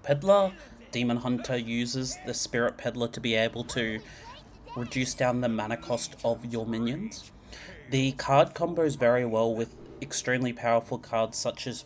Peddler, Demon Hunter uses the Spirit Peddler to be able to reduce down the mana cost of your minions. The card combos very well with extremely powerful cards such as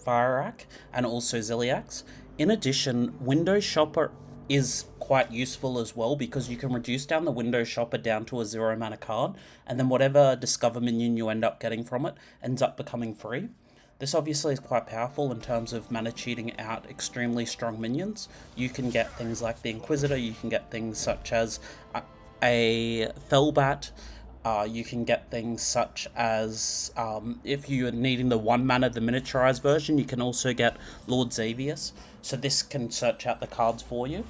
Fireack and also Ziliax. In addition, Window Shopper is quite useful as well because you can reduce down the Window Shopper down to a 0 mana card, and then whatever Discover minion you end up getting from it ends up becoming free. This obviously is quite powerful in terms of mana cheating out extremely strong minions. You can get things like the Inquisitor, you can get things such as a Felbat, you can get things such as, if you're needing the 1 mana, the miniaturized version, you can also get Lord Xavius. So this can search out the cards for you.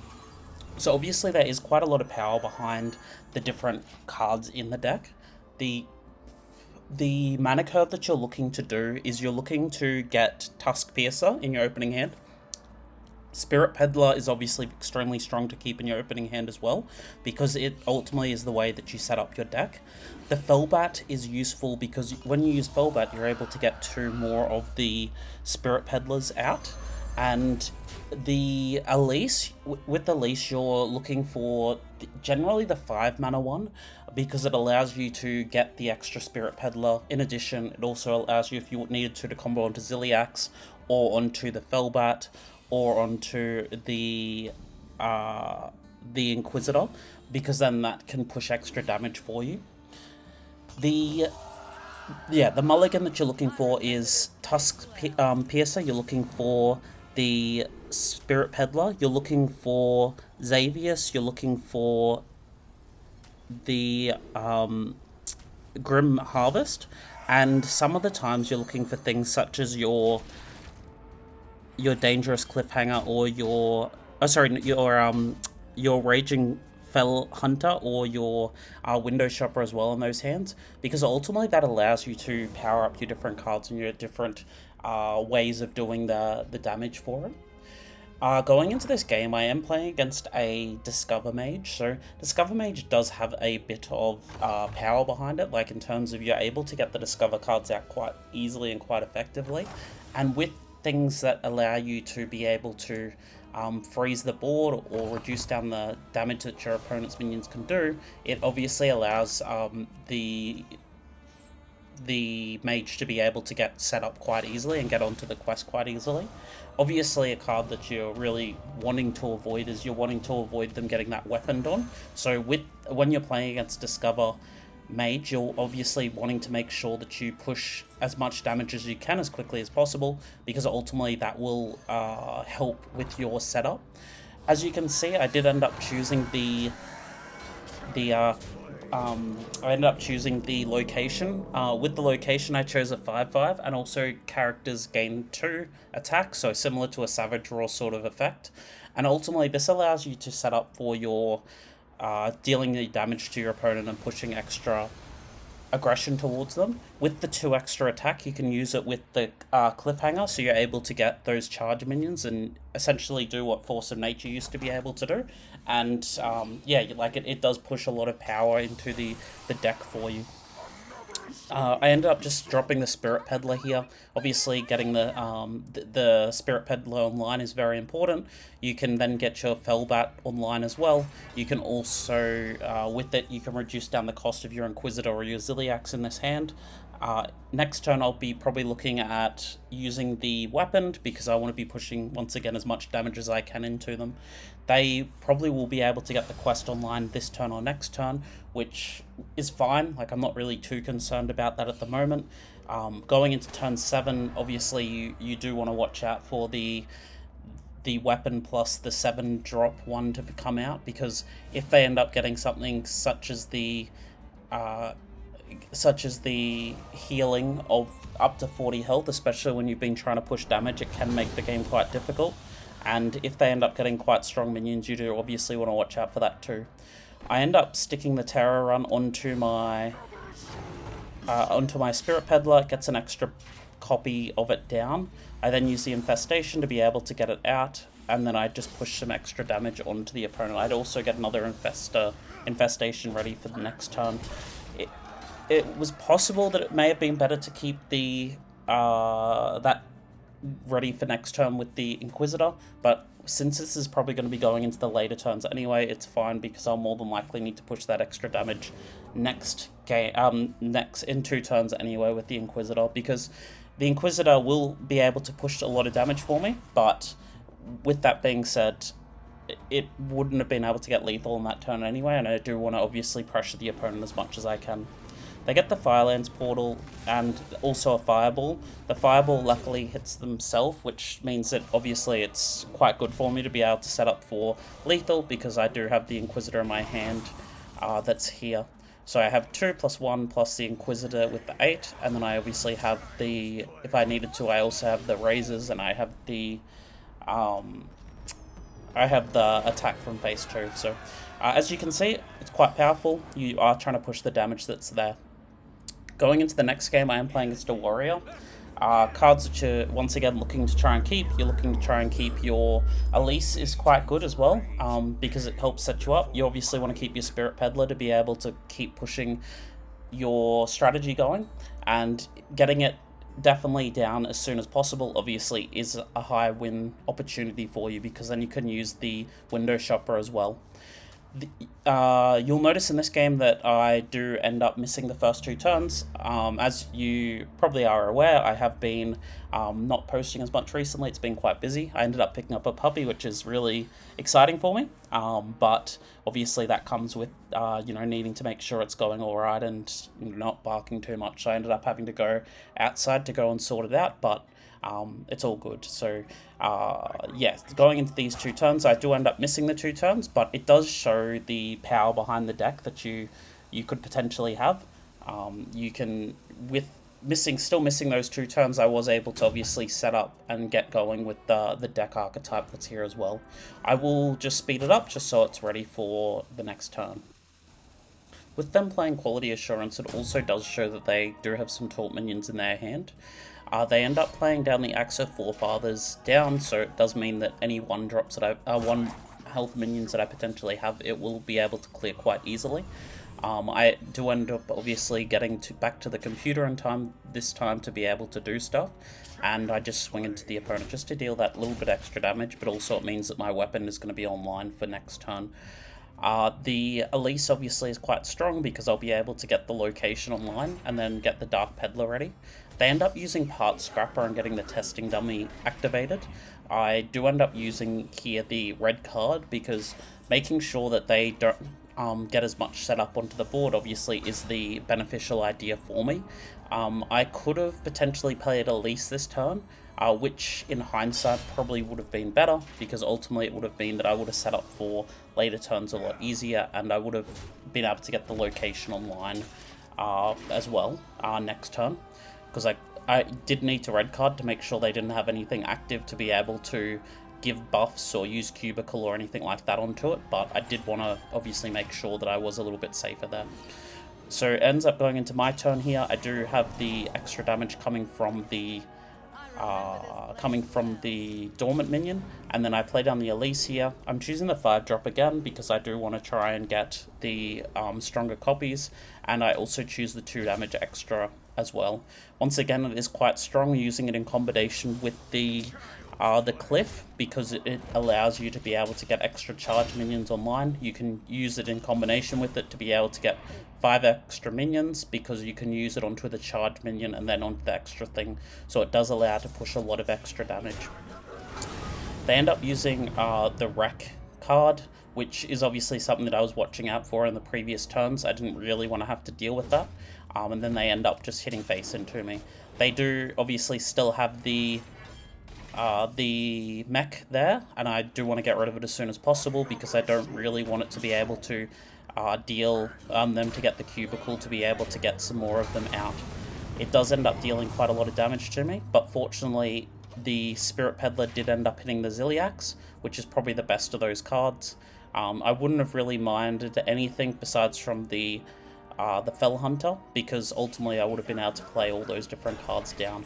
So obviously there is quite a lot of power behind the different cards in the deck. The mana curve that you're looking to do is you're looking to get Tusk Piercer in your opening hand. Spirit Peddler is obviously extremely strong to keep in your opening hand as well, because it ultimately is the way that you set up your deck. The Felbat is useful because when you use Felbat, you're able to get 2 more of the Spirit Peddlers out. And the Elise, with Elise, you're looking for generally the 5 mana one, because it allows you to get the extra Spirit Peddler. In addition, it also allows you, if you needed to combo onto Ziliax, or onto the Felbat, or onto the Inquisitor, because then that can push extra damage for you. The mulligan that you're looking for is Tusk Piercer. You're looking for the Spirit Peddler. You're looking for Xavius. You're looking for the Grim Harvest, and some of the times you're looking for things such as your Dangerous Cliffhanger, or your Raging Fell Hunter, or your Window Shopper as well in those hands, because ultimately that allows you to power up your different cards and your different ways of doing the damage for it. Going into this game, I am playing against a Discover Mage, so Discover Mage does have a bit of power behind it, like in terms of you're able to get the Discover cards out quite easily and quite effectively, and with things that allow you to be able to freeze the board or reduce down the damage that your opponent's minions can do, it obviously allows the mage to be able to get set up quite easily and get onto the quest quite easily. Obviously, a card that you're really wanting to avoid is you're wanting to avoid them getting that weaponed on. So when you're playing against Discover Mage, you're obviously wanting to make sure that you push as much damage as you can as quickly as possible, because ultimately that will help with your setup. As you can see, I did end up choosing the location. With the location, I chose a 5/5, and also characters gain 2 attacks, so similar to a Savage Roar sort of effect. And ultimately, this allows you to set up for your dealing the damage to your opponent and pushing extra aggression towards them. With the 2 extra attack, you can use it with the Cliffhanger, so you're able to get those charge minions and essentially do what Force of Nature used to be able to do. And it does push a lot of power into the deck for you. I ended up just dropping the Spirit Peddler here. Obviously, getting the Spirit Peddler online is very important. You can then get your Felbat online as well. You can also, with it, you can reduce down the cost of your Inquisitor or your Ziliax in this hand. Next turn, I'll be probably looking at using the Weaponed, because I want to be pushing, once again, as much damage as I can into them. They probably will be able to get the quest online this turn or next turn, which is fine. Like, I'm not really too concerned about that at the moment. Going into turn 7, obviously, you do want to watch out for the weapon plus the 7-drop one to come out, because if they end up getting something such as the healing of up to 40 health, especially when you've been trying to push damage, it can make the game quite difficult. And if they end up getting quite strong minions, you do obviously want to watch out for that too. I end up sticking the Terror Run onto my Spirit Peddler. It gets an extra copy of it down. I then use the Infestation to be able to get it out, and then I just push some extra damage onto the opponent. I'd also get another Infestation ready for the next turn. It was possible that it may have been better to keep the that ready for next turn with the Inquisitor, but since this is probably going to be going into the later turns anyway, it's fine because I'll more than likely need to push that extra damage next in 2 turns anyway with the Inquisitor, because the Inquisitor will be able to push a lot of damage for me, but with that being said, it wouldn't have been able to get lethal in that turn anyway, and I do want to obviously pressure the opponent as much as I can. They get the Firelands Portal and also a Fireball. The Fireball luckily hits themselves, which means that obviously it's quite good for me to be able to set up for lethal, because I do have the Inquisitor in my hand that's here. So I have 2 + 1 plus the Inquisitor with the 8, and then I obviously have the, if I needed to, I also have the Razors, and I have the attack from phase 2. So as you can see, it's quite powerful. You are trying to push the damage that's there. Going into the next game, I am playing against a Warrior. Cards that you're once again looking to try and keep. You're looking to try and keep your Elise is quite good as well, because it helps set you up. You obviously want to keep your Spirit Peddler to be able to keep pushing your strategy going, and getting it definitely down as soon as possible obviously is a high win opportunity for you, because then you can use the Window Shopper as well. You'll notice in this game that I do end up missing the first 2 turns. As you probably are aware, I have been not posting as much recently. It's been quite busy. I ended up picking up a puppy, which is really exciting for me, but obviously that comes with needing to make sure it's going all right and not barking too much. So I ended up having to go outside to go and sort it out, but it's all good. So going into these 2 turns, I do end up missing the 2 turns, but it does show the power behind the deck that you could potentially have. You can, with still missing those 2 turns, I was able to obviously set up and get going with the deck archetype that's here as well. I will just speed it up just so it's ready for the next turn. With them playing Quality Assurance, it also does show that they do have some taunt minions in their hand. They end up playing down the Axe of Forefathers down, so it does mean that any 1-drops that 1 health minions that I potentially have, it will be able to clear quite easily. I do end up obviously getting back to the computer in time this time to be able to do stuff, and I just swing into the opponent just to deal that little bit extra damage, but also it means that my weapon is going to be online for next turn. The Elise obviously is quite strong because I'll be able to get the location online and then get the Dark Peddler ready. They end up using Part Scrapper and getting the Testing Dummy activated. I do end up using here the red card because making sure that they don't get as much set up onto the board obviously is the beneficial idea for me. I could have potentially played Elise this turn, which in hindsight probably would have been better, because ultimately it would have been that I would have set up for later turns a lot easier, and I would have been able to get the location online as well next turn, because I did need to red card to make sure they didn't have anything active to be able to give buffs or use Cubicle or anything like that onto it, but I did want to obviously make sure that I was a little bit safer there. So it ends up going into my turn here. I do have the extra damage coming from the Dormant minion, and then I play down the Elise here. I'm choosing the 5-drop again because I do want to try and get the stronger copies, and I also choose the 2 damage extra as well. Once again, it is quite strong, using it in combination with the Cliff, because it allows you to be able to get extra charge minions online. You can use it in combination with it to be able to get 5 extra minions, because you can use it onto the charge minion and then onto the extra thing, so it does allow to push a lot of extra damage. They end up using the Wreck card, which is obviously something that I was watching out for in the previous turns. I didn't really want to have to deal with that, and then they end up just hitting face into me. They do obviously still have the mech there, and I do want to get rid of it as soon as possible because I don't really want it to be able to deal them to get the Cubicle to be able to get some more of them out. It does end up dealing quite a lot of damage to me, but fortunately the Spirit Peddler did end up hitting the Ziliax, which is probably the best of those cards. I wouldn't have really minded anything besides from the Fell Hunter, because ultimately I would have been able to play all those different cards down.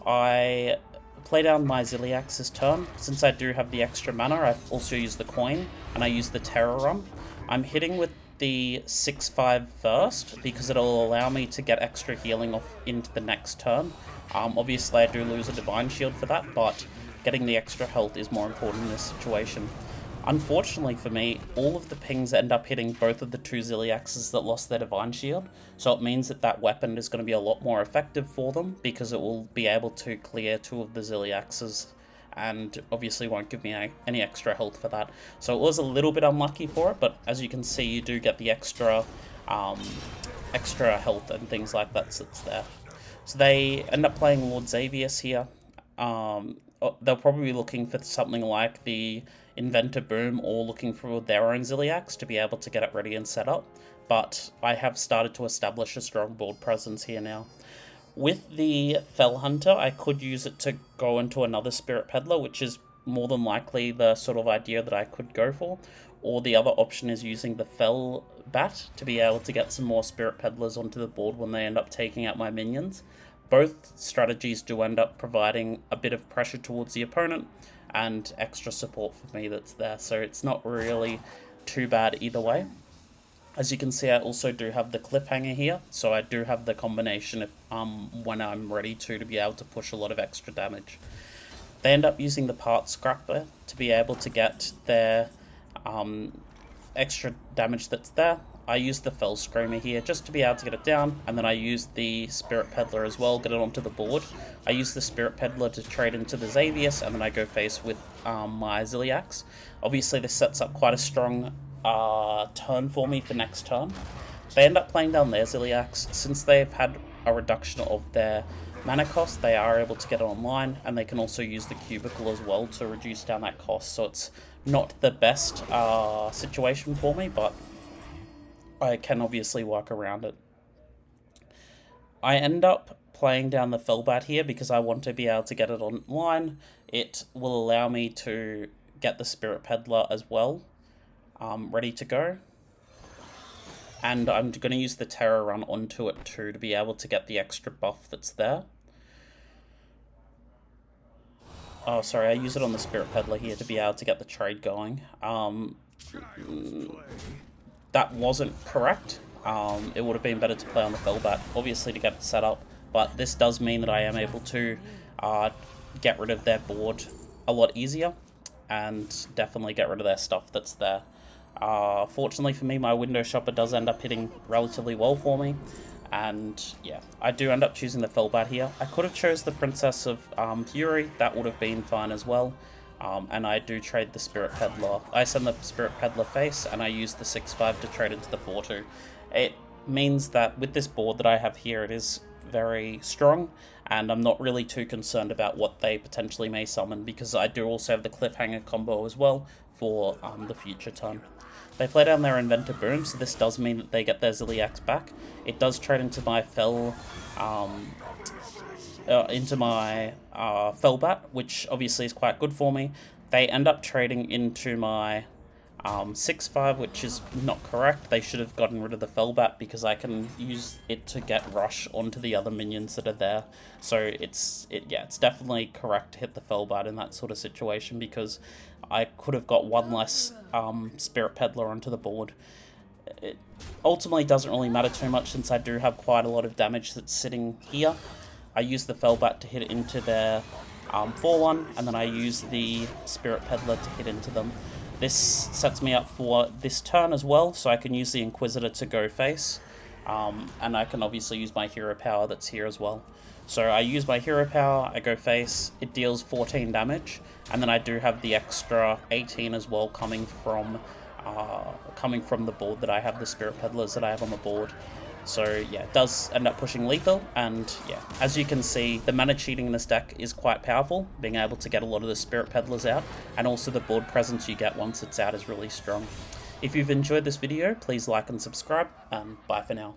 I play down my Ziliax this turn. Since I do have the extra mana, I also use the coin, and I use the Terror Run. I'm hitting with the 6/5 first, because it'll allow me to get extra healing off into the next turn, Obviously I do lose a Divine Shield for that, but getting the extra health is more important in this situation. Unfortunately for me, all of the pings end up hitting both of the two Ziliaxes that lost their Divine Shield, so it means that that weapon is going to be a lot more effective for them, because it will be able to clear two of the Ziliaxes, and obviously won't give me any extra health for that. So it was a little bit unlucky for it, but as you can see, you do get the extra health and things like that sits there. So they end up playing Lord Xavius here. They'll probably be looking for something like the Inventor Boom, or looking for their own Ziliax to be able to get it ready and set up. But I have started to establish a strong board presence here now. With the Fell Hunter, I could use it to go into another Spirit Peddler, which is more than likely the sort of idea that I could go for. Or the other option is using the Fell Bat to be able to get some more Spirit Peddlers onto the board when they end up taking out my minions. Both strategies do end up providing a bit of pressure towards the opponent and extra support for me that's there, so it's not really too bad either way. As you can see, I also do have the Cliffhanger here, so I do have the combination if when I'm ready to be able to push a lot of extra damage. They end up using the Part Scrapper to be able to get their extra damage that's there. I use the Fell Screamer here just to be able to get it down, and then I use the Spirit Peddler as well, get it onto the board. I use the Spirit Peddler to trade into the Xavius, and then I go face with my Ziliax. Obviously this sets up quite a strong turn for me for next turn. They end up playing down their Ziliax. Since they've had a reduction of their mana cost, they are able to get it online, and they can also use the Cubicle as well to reduce down that cost, so it's not the best situation for me, but I can obviously work around it. I end up playing down the Fellbat here because I want to be able to get it online. It will allow me to get the Spirit Peddler as well, ready to go. And I'm going to use the Terror Run onto it too to be able to get the extra buff that's there. Oh, sorry, I use it on the Spirit Peddler here to be able to get the trade going. That wasn't correct. It would have been better to play on the Fellbat, obviously, to get it set up, but this does mean that I am able to get rid of their board a lot easier, and definitely get rid of their stuff that's there. Fortunately for me, my Window Shopper does end up hitting relatively well for me, and yeah, I do end up choosing the Fellbat here. I could have chose the Princess of Fury, that would have been fine as well. And I do trade the Spirit Peddler. I send the Spirit Peddler face, and I use the 6/5 to trade into the 4/2. It means that with this board that I have here, it is very strong, and I'm not really too concerned about what they potentially may summon, because I do also have the Cliffhanger combo as well for the future turn. They play down their Inventor Boom, so this does mean that they get their Ziliax back. It does trade into my Fellbat, which obviously is quite good for me. They end up trading into my 6/5, which is not correct. They should have gotten rid of the Fellbat because I can use it to get rush onto the other minions that are there. So it's definitely correct to hit the Fellbat in that sort of situation, because I could have got one less Spirit Peddler onto the board. It ultimately doesn't really matter too much, since I do have quite a lot of damage that's sitting here. I use the Fellbat to hit it into their 4/1, and then I use the Spirit Peddler to hit into them. This sets me up for this turn as well, so I can use the Inquisitor to go face, and I can obviously use my Hero Power that's here as well. So I use my Hero Power, I go face, it deals 14 damage, and then I do have the extra 18 as well coming from the board that I have, the Spirit Peddlers that I have on the board. So yeah, it does end up pushing lethal, and yeah, as you can see, the mana cheating in this deck is quite powerful, being able to get a lot of the Spirit Peddlers out, and also the board presence you get once it's out is really strong. If you've enjoyed this video, please like and subscribe, and bye for now.